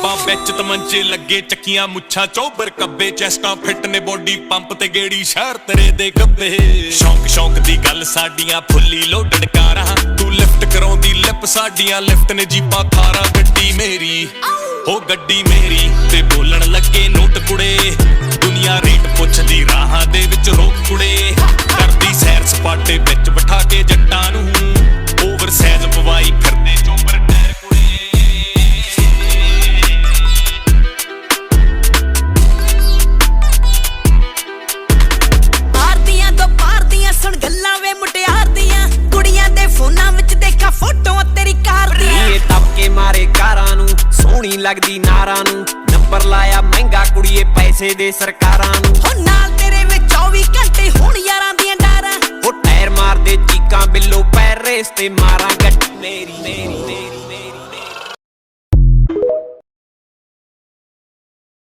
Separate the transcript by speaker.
Speaker 1: ਜੀਪਾਂ ਵਿੱਚ ਤਮੰਚੇ ਲੱਗੇ, ਚੱਕੀਆਂ ਮੁੱਛਾਂ ਚੋਬਰ ਕੱਬੇ, ਚੈਸਟਾਂ ਫਿੱਟ ਨੇ ਬੋਡੀ ਪੰਪ ਤੇ ਗੇੜੀ ਸ਼ਹਿਰ ਤੇਰੇ ਦੇ ਗੱਬੇ। ਸ਼ੌਂਕ ਸ਼ੌਂਕ ਦੀ ਗੱਲ ਸਾਡੀਆਂ ਫੁੱਲੀ ਲੋਡਡ ਕਾਰਾਂ, ਤੂੰ ਲਿਫਟ ਕਰਾਉਂਦੀ ਲਿਪ ਸਾਡੀਆਂ ਲਿਫਟ ਨੇ ਜੀਪਾਂ ਖਾਰਾਂ। ਗੱਡੀ ਮੇਰੀ ਉਹ ਗੱਡੀ ਮੇਰੀ ਤੇ ਬੋਲਣ ਲੱਗੇ ਨੋਟ ਕੁੜੇ, ਦੁਨੀਆ ਰੇਟ ਪੁੱਛਦੀ ਰਾਹਾਂ ਦੇ ਵਿੱਚ ਰੋਕ ਕੁੜੇ। ਕਰਦੀ ਸੈਰ ਸਪਾਟੇ ਵਿੱਚ ਬਿਠਾ ਕੇ ਜੱਟਾਂ ਨੂੰ, ਓਵਰ ਸਾਈਜ਼ ਪਵਾਈ ਫਿਰਦੇ ਚੋਬਰ ਟਾਇਰ ਕੁੜੇ।
Speaker 2: ਆਰਦੀਆਂ ਤੋਂ ਪਾਰਦੀਆਂ ਸੁਣ ਗੱਲਾਂ ਵੇ ਮੁਟਿਆਰ ਦੀਆਂ, ਕੁੜੀਆਂ ਦੇ ਫੋਨਾਂ ਵਿੱਚ ਦੇਖਾ ਫੋਟੋਆਂ ਤੇਰੀ ਕਾਰ ਦੀਆਂ।
Speaker 3: ਇਹ ਟੱਪਕੇ ਮਾਰੇ ਕਾਰਾਂ ਨੂੰ, ਸੋਹਣੀ ਲੱਗਦੀ ਨਾਰਾਂ ਨੂੰ, ਨੰਬਰ ਲਾਇਆ ਮਹਿੰਗਾ ਕੁੜੀਏ ਪੈਸੇ ਦੇ ਸਰਕਾਰਾਂ ਨੂੰ।
Speaker 2: ਹੋ ਨਾਲ ਤੇਰੇ ਵਿੱਚ 24 ਘੰਟੇ ਹੁਣ ਯਾਰਾਂ ਦੀਆਂ ਡਾਰਾਂ,
Speaker 3: ਉਹ ਟਾਇਰ ਮਾਰਦੇ ਚੀਕਾਂ ਬਿੱਲੋ ਪੈਰ ਰੇਸ ਤੇ ਮਾਰਾਂ। ਗੱਡੀ ਮੇਰੀ ਮੇਰੀ ਮੇਰੀ